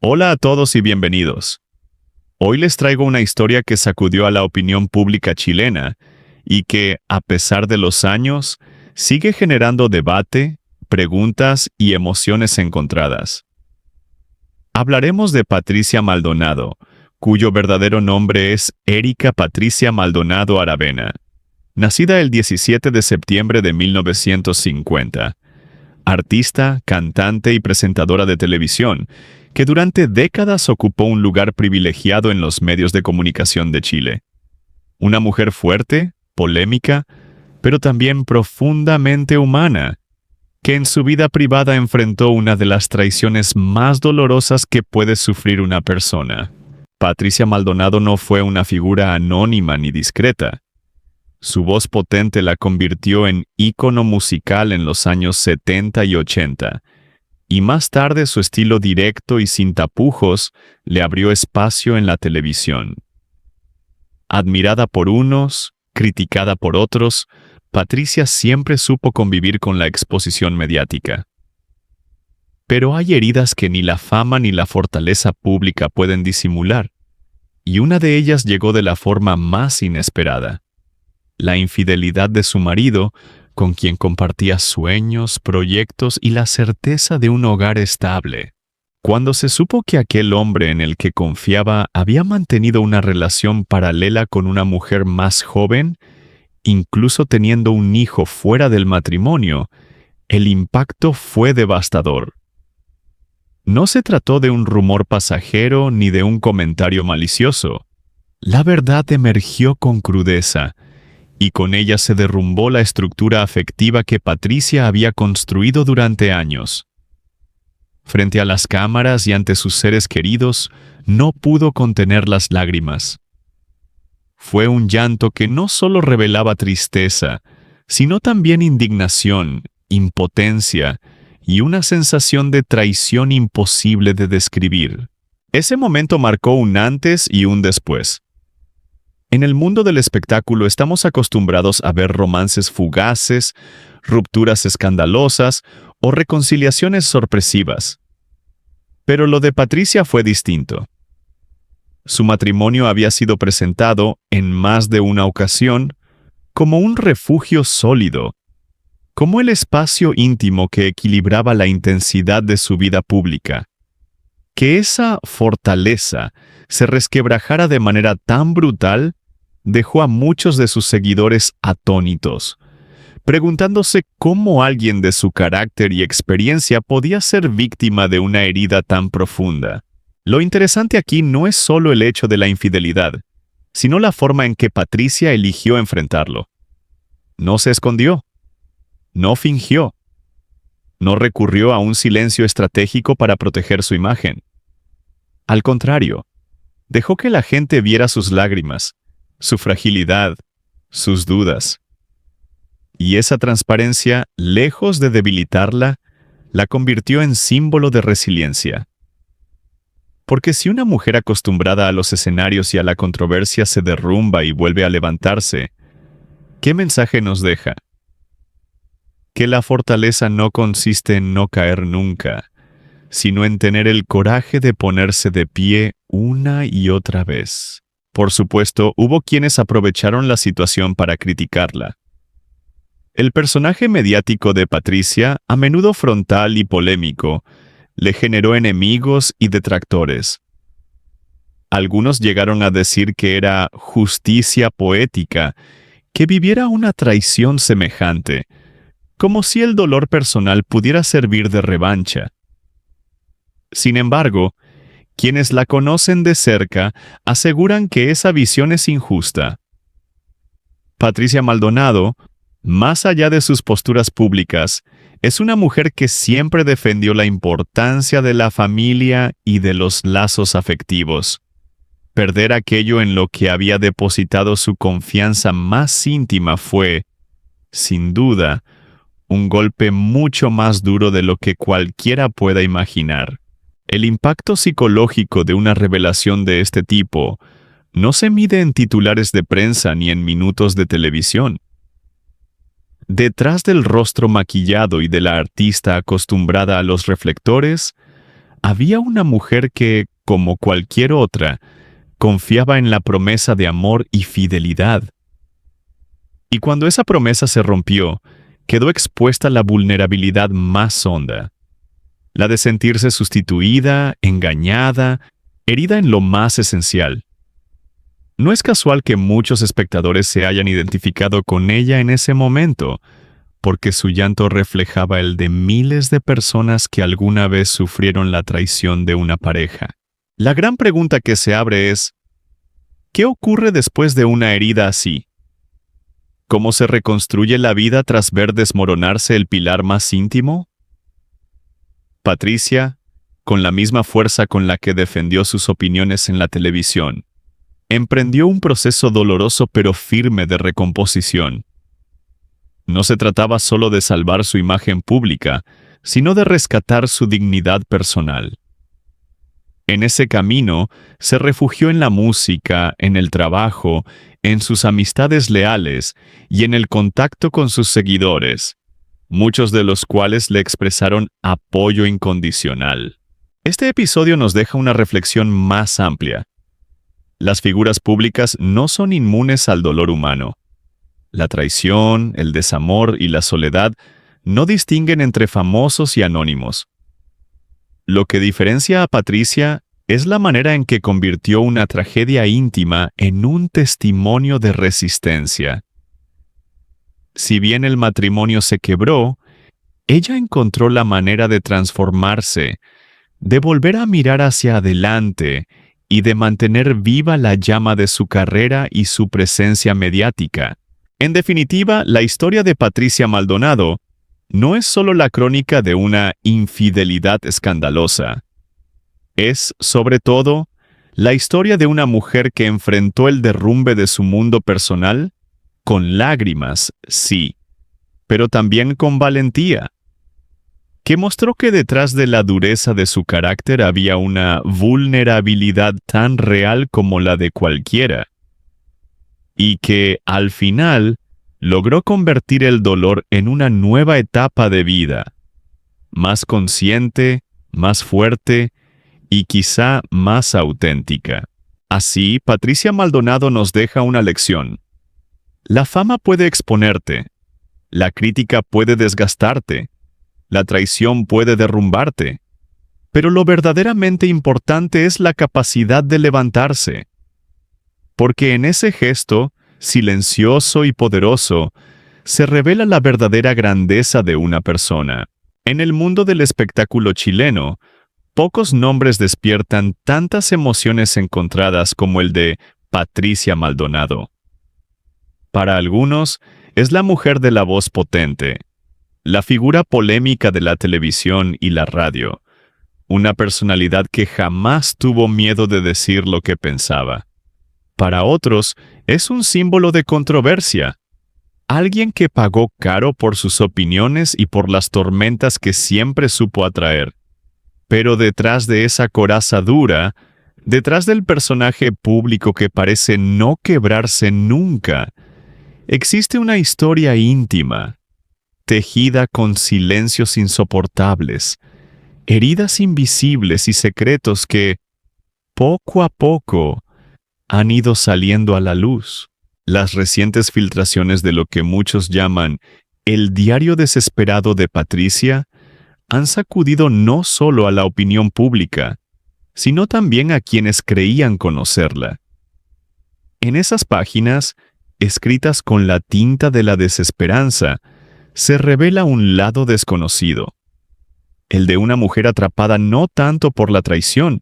Hola a todos y bienvenidos. Hoy les traigo una historia que sacudió a la opinión pública chilena y que, a pesar de los años, sigue generando debate, preguntas y emociones encontradas. Hablaremos de Patricia Maldonado, cuyo verdadero nombre es Erika Patricia Maldonado Aravena, nacida el 17 de septiembre de 1950. Artista, cantante y presentadora de televisión, que durante décadas ocupó un lugar privilegiado en los medios de comunicación de Chile. Una mujer fuerte, polémica, pero también profundamente humana, que en su vida privada enfrentó una de las traiciones más dolorosas que puede sufrir una persona. Patricia Maldonado no fue una figura anónima ni discreta. Su voz potente la convirtió en ícono musical en los años 70 y 80, y más tarde su estilo directo y sin tapujos le abrió espacio en la televisión. Admirada por unos, criticada por otros, Patricia siempre supo convivir con la exposición mediática. Pero hay heridas que ni la fama ni la fortaleza pública pueden disimular, y una de ellas llegó de la forma más inesperada: la infidelidad de su marido, con quien compartía sueños, proyectos y la certeza de un hogar estable. Cuando se supo que aquel hombre en el que confiaba había mantenido una relación paralela con una mujer más joven, incluso teniendo un hijo fuera del matrimonio, el impacto fue devastador. No se trató de un rumor pasajero ni de un comentario malicioso. La verdad emergió con crudeza, y con ella se derrumbó la estructura afectiva que Patricia había construido durante años. Frente a las cámaras y ante sus seres queridos, no pudo contener las lágrimas. Fue un llanto que no solo revelaba tristeza, sino también indignación, impotencia y una sensación de traición imposible de describir. Ese momento marcó un antes y un después. En el mundo del espectáculo estamos acostumbrados a ver romances fugaces, rupturas escandalosas o reconciliaciones sorpresivas. Pero lo de Patricia fue distinto. Su matrimonio había sido presentado, en más de una ocasión, como un refugio sólido, como el espacio íntimo que equilibraba la intensidad de su vida pública. Que esa fortaleza se resquebrajara de manera tan brutal dejó a muchos de sus seguidores atónitos, preguntándose cómo alguien de su carácter y experiencia podía ser víctima de una herida tan profunda. Lo interesante aquí no es solo el hecho de la infidelidad, sino la forma en que Patricia eligió enfrentarlo. No se escondió, no fingió, no recurrió a un silencio estratégico para proteger su imagen. Al contrario, dejó que la gente viera sus lágrimas, su fragilidad, sus dudas. Y esa transparencia, lejos de debilitarla, la convirtió en símbolo de resiliencia. Porque si una mujer acostumbrada a los escenarios y a la controversia se derrumba y vuelve a levantarse, ¿qué mensaje nos deja? Que la fortaleza no consiste en no caer nunca, sino en tener el coraje de ponerse de pie una y otra vez. Por supuesto, hubo quienes aprovecharon la situación para criticarla. El personaje mediático de Patricia, a menudo frontal y polémico, le generó enemigos y detractores. Algunos llegaron a decir que era justicia poética que viviera una traición semejante, como si el dolor personal pudiera servir de revancha. Sin embargo, quienes la conocen de cerca aseguran que esa visión es injusta. Patricia Maldonado, más allá de sus posturas públicas, es una mujer que siempre defendió la importancia de la familia y de los lazos afectivos. Perder aquello en lo que había depositado su confianza más íntima fue, sin duda, un golpe mucho más duro de lo que cualquiera pueda imaginar. El impacto psicológico de una revelación de este tipo no se mide en titulares de prensa ni en minutos de televisión. Detrás del rostro maquillado y de la artista acostumbrada a los reflectores, había una mujer que, como cualquier otra, confiaba en la promesa de amor y fidelidad. Y cuando esa promesa se rompió, quedó expuesta la vulnerabilidad más honda, la de sentirse sustituida, engañada, herida en lo más esencial. No es casual que muchos espectadores se hayan identificado con ella en ese momento, porque su llanto reflejaba el de miles de personas que alguna vez sufrieron la traición de una pareja. La gran pregunta que se abre es, ¿qué ocurre después de una herida así? ¿Cómo se reconstruye la vida tras ver desmoronarse el pilar más íntimo? Patricia, con la misma fuerza con la que defendió sus opiniones en la televisión, emprendió un proceso doloroso pero firme de recomposición. No se trataba solo de salvar su imagen pública, sino de rescatar su dignidad personal. En ese camino, se refugió en la música, en el trabajo, en sus amistades leales y en el contacto con sus seguidores, muchos de los cuales le expresaron apoyo incondicional. Este episodio nos deja una reflexión más amplia. Las figuras públicas no son inmunes al dolor humano. La traición, el desamor y la soledad no distinguen entre famosos y anónimos. Lo que diferencia a Patricia es la manera en que convirtió una tragedia íntima en un testimonio de resistencia. Si bien el matrimonio se quebró, ella encontró la manera de transformarse, de volver a mirar hacia adelante y de mantener viva la llama de su carrera y su presencia mediática. En definitiva, la historia de Patricia Maldonado no es solo la crónica de una infidelidad escandalosa. Es, sobre todo, la historia de una mujer que enfrentó el derrumbe de su mundo personal con lágrimas, sí, pero también con valentía, que mostró que detrás de la dureza de su carácter había una vulnerabilidad tan real como la de cualquiera, y que, al final, logró convertir el dolor en una nueva etapa de vida, más consciente, más fuerte y quizá más auténtica. Así, Patricia Maldonado nos deja una lección. La fama puede exponerte, la crítica puede desgastarte, la traición puede derrumbarte, pero lo verdaderamente importante es la capacidad de levantarse. Porque en ese gesto, silencioso y poderoso, se revela la verdadera grandeza de una persona. En el mundo del espectáculo chileno, pocos nombres despiertan tantas emociones encontradas como el de Patricia Maldonado. Para algunos, es la mujer de la voz potente, la figura polémica de la televisión y la radio, una personalidad que jamás tuvo miedo de decir lo que pensaba. Para otros, es un símbolo de controversia, alguien que pagó caro por sus opiniones y por las tormentas que siempre supo atraer. Pero detrás de esa coraza dura, detrás del personaje público que parece no quebrarse nunca, existe una historia íntima, tejida con silencios insoportables, heridas invisibles y secretos que, poco a poco, han ido saliendo a la luz. Las recientes filtraciones de lo que muchos llaman el diario desesperado de Patricia han sacudido no solo a la opinión pública, sino también a quienes creían conocerla. En esas páginas, escritas con la tinta de la desesperanza, se revela un lado desconocido, el de una mujer atrapada no tanto por la traición,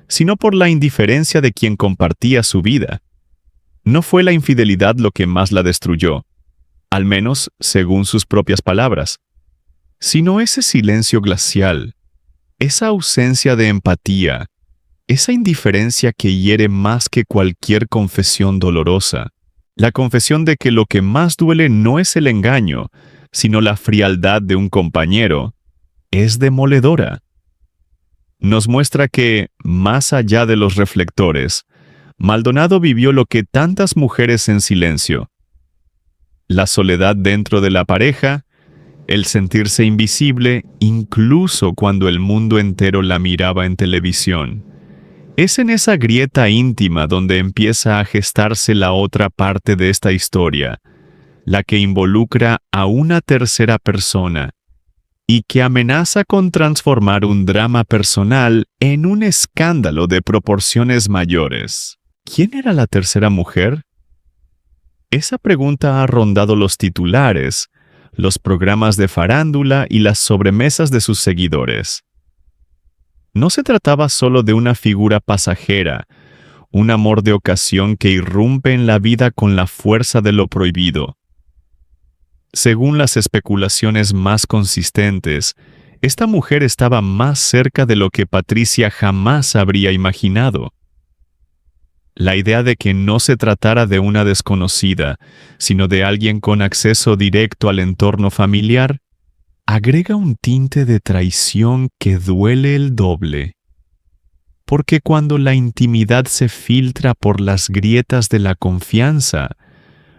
sino por la indiferencia de quien compartía su vida. No fue la infidelidad lo que más la destruyó, al menos según sus propias palabras, sino ese silencio glacial, esa ausencia de empatía, esa indiferencia que hiere más que cualquier confesión dolorosa, la confesión de que lo que más duele no es el engaño, sino la frialdad de un compañero, es demoledora. Nos muestra que, más allá de los reflectores, Maldonado vivió lo que tantas mujeres en silencio: la soledad dentro de la pareja el sentirse invisible incluso cuando el mundo entero la miraba en televisión. Es en esa grieta íntima donde empieza a gestarse la otra parte de esta historia, la que involucra a una tercera persona y que amenaza con transformar un drama personal en un escándalo de proporciones mayores. ¿Quién era la tercera mujer? Esa pregunta ha rondado los titulares, los programas de farándula y las sobremesas de sus seguidores. No se trataba solo de una figura pasajera, un amor de ocasión que irrumpe en la vida con la fuerza de lo prohibido. Según las especulaciones más consistentes, esta mujer estaba más cerca de lo que Patricia jamás habría imaginado. La idea de que no se tratara de una desconocida, sino de alguien con acceso directo al entorno familiar, agrega un tinte de traición que duele el doble. Porque cuando la intimidad se filtra por las grietas de la confianza,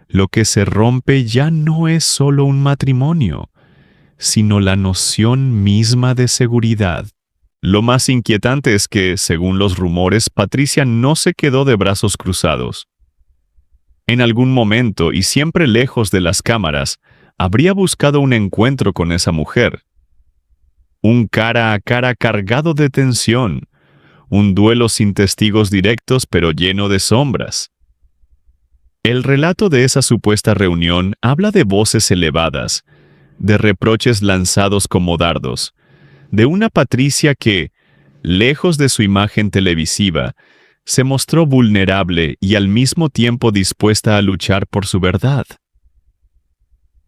lo que se rompe ya no es solo un matrimonio, sino la noción misma de seguridad. Lo más inquietante es que, según los rumores, Patricia no se quedó de brazos cruzados. En algún momento, y siempre lejos de las cámaras, habría buscado un encuentro con esa mujer. Un cara a cara cargado de tensión, un duelo sin testigos directos pero lleno de sombras. El relato de esa supuesta reunión habla de voces elevadas, de reproches lanzados como dardos, de una Patricia que, lejos de su imagen televisiva, se mostró vulnerable y al mismo tiempo dispuesta a luchar por su verdad.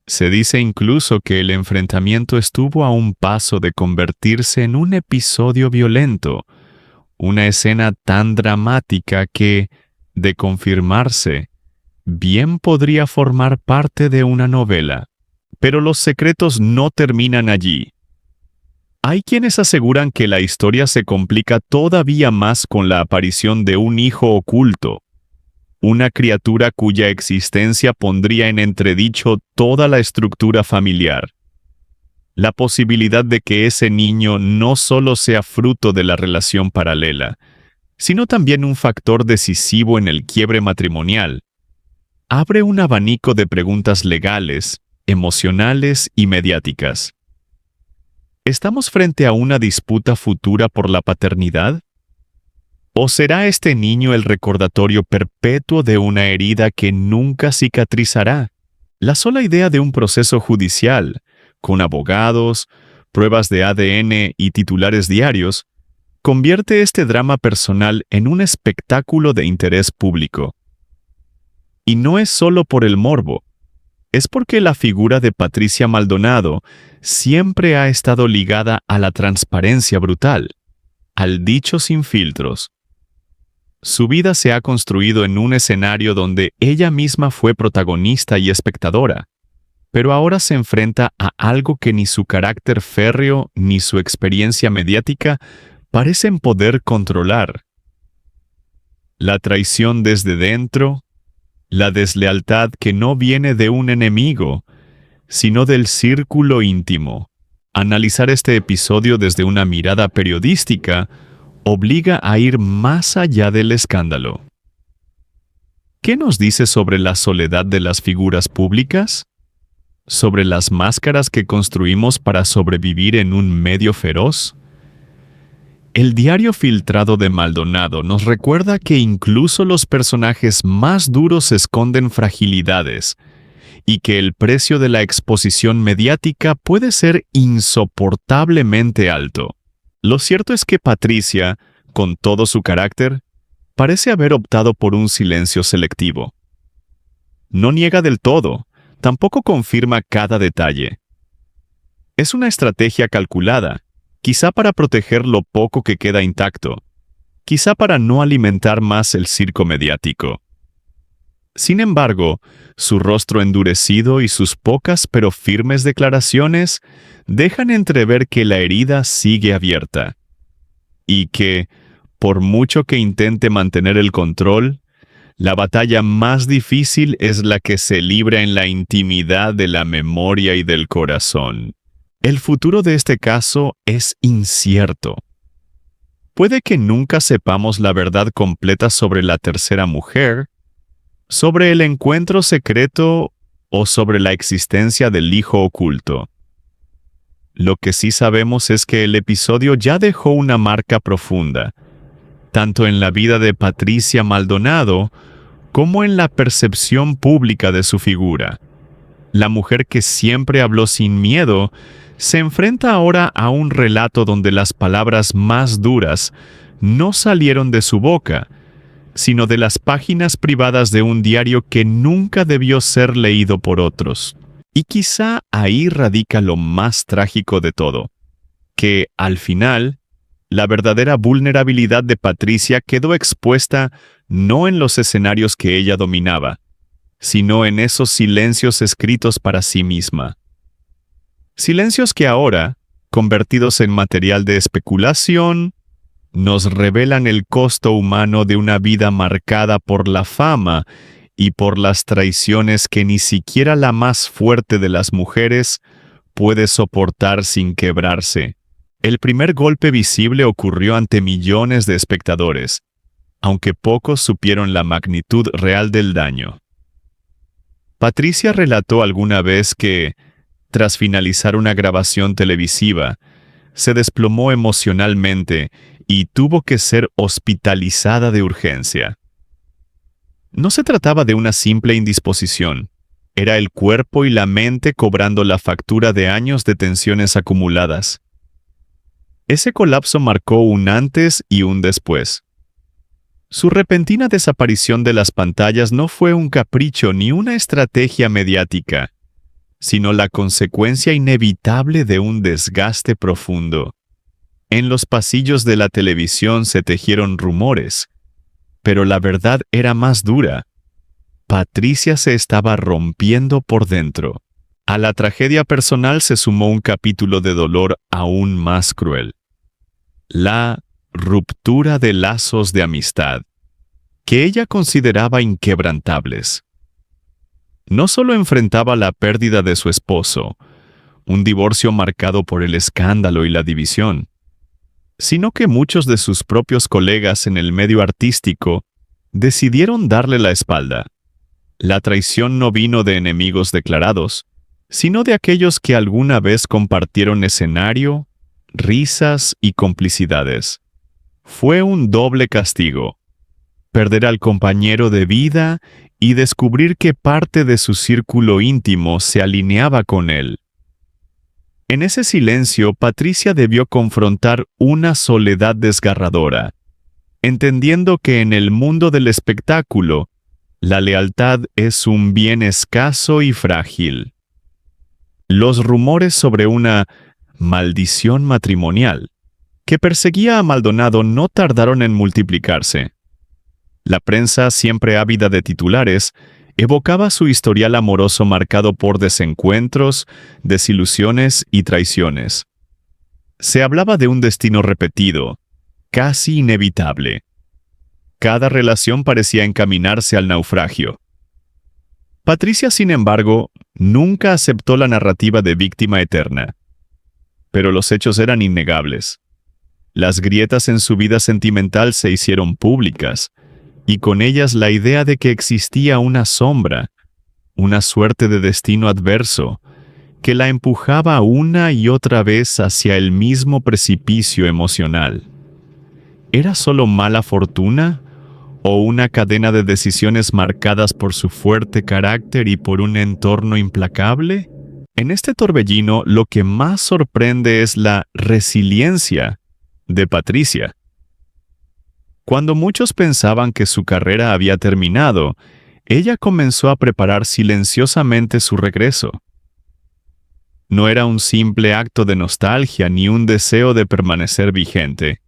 Se dice incluso que el enfrentamiento estuvo a un paso de convertirse en un episodio violento, una escena tan dramática que, de confirmarse, bien podría formar parte de una novela. Pero los secretos no terminan allí. Hay quienes aseguran que la historia se complica todavía más con la aparición de un hijo oculto, una criatura cuya existencia pondría en entredicho toda la estructura familiar. La posibilidad de que ese niño no solo sea fruto de la relación paralela, sino también un factor decisivo en el quiebre matrimonial, abre un abanico de preguntas legales, emocionales y mediáticas. ¿Estamos frente a una disputa futura por la paternidad? ¿O será este niño el recordatorio perpetuo de una herida que nunca cicatrizará? La sola idea de un proceso judicial, con abogados, pruebas de ADN y titulares diarios, convierte este drama personal en un espectáculo de interés público. Y no es solo por el morbo, es porque la figura de Patricia Maldonado siempre ha estado ligada a la transparencia brutal, al dicho sin filtros. Su vida se ha construido en un escenario donde ella misma fue protagonista y espectadora, pero ahora se enfrenta a algo que ni su carácter férreo ni su experiencia mediática parecen poder controlar. La traición desde dentro, la deslealtad que no viene de un enemigo, sino del círculo íntimo. Analizar este episodio desde una mirada periodística obliga a ir más allá del escándalo. ¿Qué nos dice sobre la soledad de las figuras públicas? ¿Sobre las máscaras que construimos para sobrevivir en un medio feroz? El diario filtrado de Maldonado nos recuerda que incluso los personajes más duros esconden fragilidades y que el precio de la exposición mediática puede ser insoportablemente alto. Lo cierto es que Patricia, con todo su carácter, parece haber optado por un silencio selectivo. No niega del todo, tampoco confirma cada detalle. Es una estrategia calculada, quizá para proteger lo poco que queda intacto, quizá para no alimentar más el circo mediático. Sin embargo, su rostro endurecido y sus pocas pero firmes declaraciones dejan entrever que la herida sigue abierta, y que, por mucho que intente mantener el control, La batalla más difícil es la que se libra en la intimidad de la memoria y del corazón. El futuro de este caso es incierto. Puede que nunca sepamos la verdad completa sobre la tercera mujer, sobre el encuentro secreto o sobre la existencia del hijo oculto. Lo que sí sabemos es que el episodio ya dejó una marca profunda, tanto en la vida de Patricia Maldonado como en la percepción pública de su figura. La mujer que siempre habló sin miedo se enfrenta ahora a un relato donde las palabras más duras no salieron de su boca, sino de las páginas privadas de un diario que nunca debió ser leído por otros. Y quizá ahí radica lo más trágico de todo, que, al final, la verdadera vulnerabilidad de Patricia quedó expuesta no en los escenarios que ella dominaba, sino en esos silencios escritos para sí misma. Silencios que ahora, convertidos en material de especulación, nos revelan el costo humano de una vida marcada por la fama y por las traiciones que ni siquiera la más fuerte de las mujeres puede soportar sin quebrarse. El primer golpe visible ocurrió ante millones de espectadores, aunque pocos supieron la magnitud real del daño. Patricia relató alguna vez que, tras finalizar una grabación televisiva, se desplomó emocionalmente y tuvo que ser hospitalizada de urgencia. No se trataba de una simple indisposición, era el cuerpo y la mente cobrando la factura de años de tensiones acumuladas. Ese colapso marcó un antes y un después. Su repentina desaparición de las pantallas no fue un capricho ni una estrategia mediática, sino la consecuencia inevitable de un desgaste profundo. En los pasillos de la televisión se tejieron rumores, pero la verdad era más dura. Patricia se estaba rompiendo por dentro. A la tragedia personal se sumó un capítulo de dolor aún más cruel: la ruptura de lazos de amistad, que ella consideraba inquebrantables. No solo enfrentaba la pérdida de su esposo, un divorcio marcado por el escándalo y la división, sino que muchos de sus propios colegas en el medio artístico decidieron darle la espalda. La traición no vino de enemigos declarados, sino de aquellos que alguna vez compartieron escenario, risas y complicidades. Fue un doble castigo: perder al compañero de vida y descubrir que parte de su círculo íntimo se alineaba con él. En ese silencio, Patricia debió confrontar una soledad desgarradora, entendiendo que en el mundo del espectáculo, la lealtad es un bien escaso y frágil. Los rumores sobre una maldición matrimonial que perseguía a Maldonado no tardaron en multiplicarse. La prensa, siempre ávida de titulares, evocaba su historial amoroso marcado por desencuentros, desilusiones y traiciones. Se hablaba de un destino repetido, casi inevitable. Cada relación parecía encaminarse al naufragio. Patricia, sin embargo, nunca aceptó la narrativa de víctima eterna. Pero los hechos eran innegables. Las grietas en su vida sentimental se hicieron públicas, y con ellas la idea de que existía una sombra, una suerte de destino adverso, que la empujaba una y otra vez hacia el mismo precipicio emocional. ¿Era solo mala fortuna o una cadena de decisiones marcadas por su fuerte carácter y por un entorno implacable? En este torbellino, lo que más sorprende es la resiliencia de Patricia. Cuando muchos pensaban que su carrera había terminado, ella comenzó a preparar silenciosamente su regreso. No era un simple acto de nostalgia ni un deseo de permanecer vigente.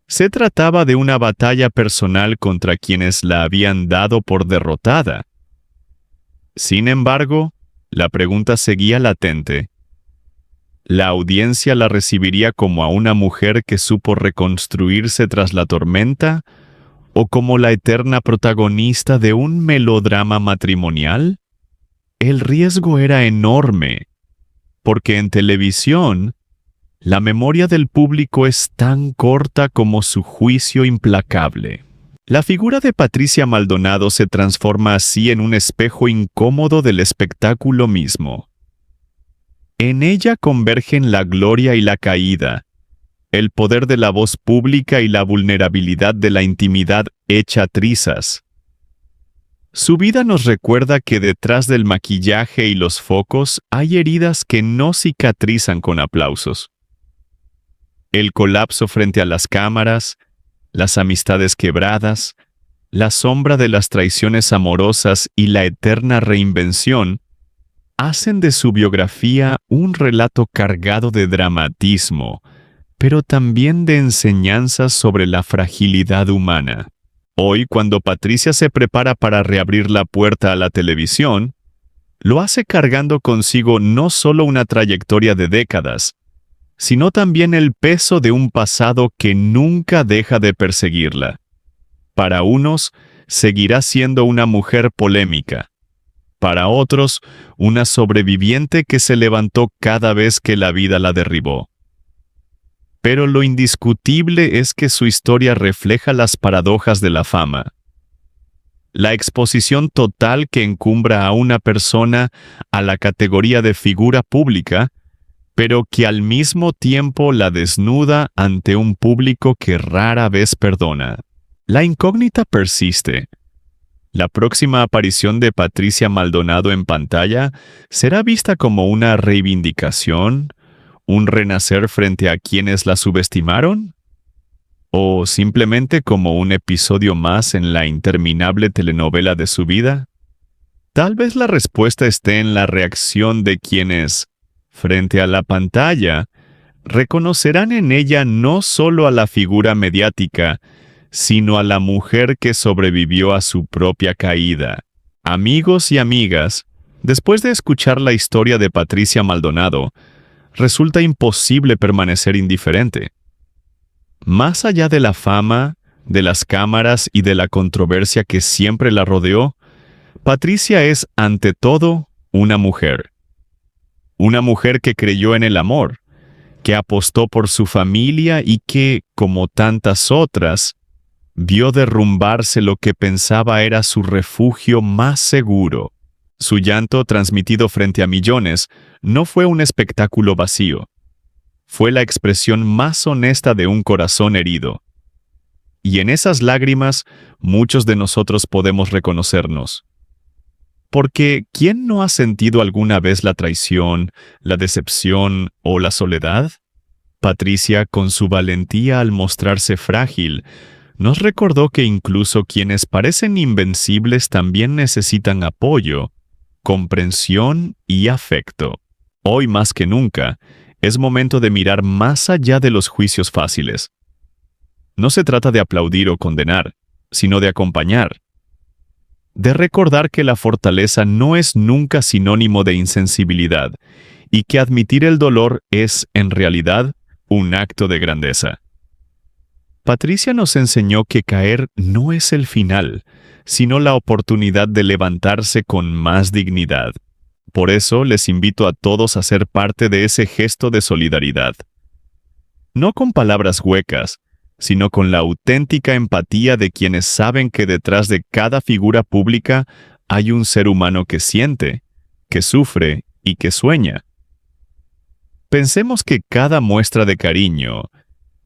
Se trataba de una batalla personal contra quienes la habían dado por derrotada. Sin embargo, la pregunta seguía latente. ¿La audiencia la recibiría como a una mujer que supo reconstruirse tras la tormenta, ¿O como la eterna protagonista de un melodrama matrimonial? El riesgo era enorme, porque en televisión, la memoria del público es tan corta como su juicio implacable. La figura de Patricia Maldonado se transforma así en un espejo incómodo del espectáculo mismo. En ella convergen la gloria y la caída, el poder de la voz pública y la vulnerabilidad de la intimidad hecha trizas. Su vida nos recuerda que detrás del maquillaje y los focos hay heridas que no cicatrizan con aplausos. El colapso frente a las cámaras, las amistades quebradas, la sombra de las traiciones amorosas y la eterna reinvención hacen de su biografía un relato cargado de dramatismo, pero también de enseñanzas sobre la fragilidad humana. Hoy, cuando Patricia se prepara para reabrir la puerta a la televisión, lo hace cargando consigo no solo una trayectoria de décadas, sino también el peso de un pasado que nunca deja de perseguirla. Para unos, seguirá siendo una mujer polémica. Para otros, una sobreviviente que se levantó cada vez que la vida la derribó. Pero lo indiscutible es que su historia refleja las paradojas de la fama. La exposición total que encumbra a una persona a la categoría de figura pública, pero que al mismo tiempo la desnuda ante un público que rara vez perdona. La incógnita persiste. La próxima aparición de Patricia Maldonado en pantalla será vista como una reivindicación, un renacer frente a quienes la subestimaron, o simplemente como un episodio más en la interminable telenovela de su vida. Tal vez la respuesta esté en la reacción de quienes, frente a la pantalla, reconocerán en ella no solo a la figura mediática, sino a la mujer que sobrevivió a su propia caída. Amigos y amigas, después de escuchar la historia de Patricia Maldonado, resulta imposible permanecer indiferente. Más allá de la fama, de las cámaras y de la controversia que siempre la rodeó, Patricia es, ante todo, una mujer. Una mujer que creyó en el amor, que apostó por su familia y que, como tantas otras, vio derrumbarse lo que pensaba era su refugio más seguro. Su llanto, transmitido frente a millones, no fue un espectáculo vacío. Fue la expresión más honesta de un corazón herido. Y en esas lágrimas, muchos de nosotros podemos reconocernos. Porque, ¿quién no ha sentido alguna vez la traición, la decepción o la soledad? Patricia, con su valentía al mostrarse frágil, nos recordó que incluso quienes parecen invencibles también necesitan apoyo, comprensión y afecto. Hoy más que nunca, es momento de mirar más allá de los juicios fáciles. No se trata de aplaudir o condenar, sino de acompañar. De recordar que la fortaleza no es nunca sinónimo de insensibilidad y que admitir el dolor es, en realidad, un acto de grandeza. Patricia nos enseñó que caer no es el final, sino la oportunidad de levantarse con más dignidad. Por eso les invito a todos a ser parte de ese gesto de solidaridad. No con palabras huecas, sino con la auténtica empatía de quienes saben que detrás de cada figura pública hay un ser humano que siente, que sufre y que sueña. Pensemos que cada muestra de cariño,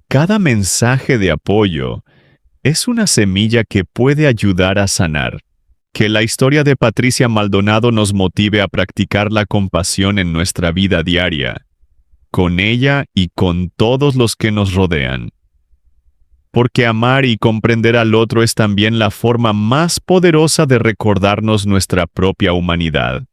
cada mensaje de apoyo, es una semilla que puede ayudar a sanar. Que la historia de Patricia Maldonado nos motive a practicar la compasión en nuestra vida diaria, con ella y con todos los que nos rodean. Porque amar y comprender al otro es también la forma más poderosa de recordarnos nuestra propia humanidad.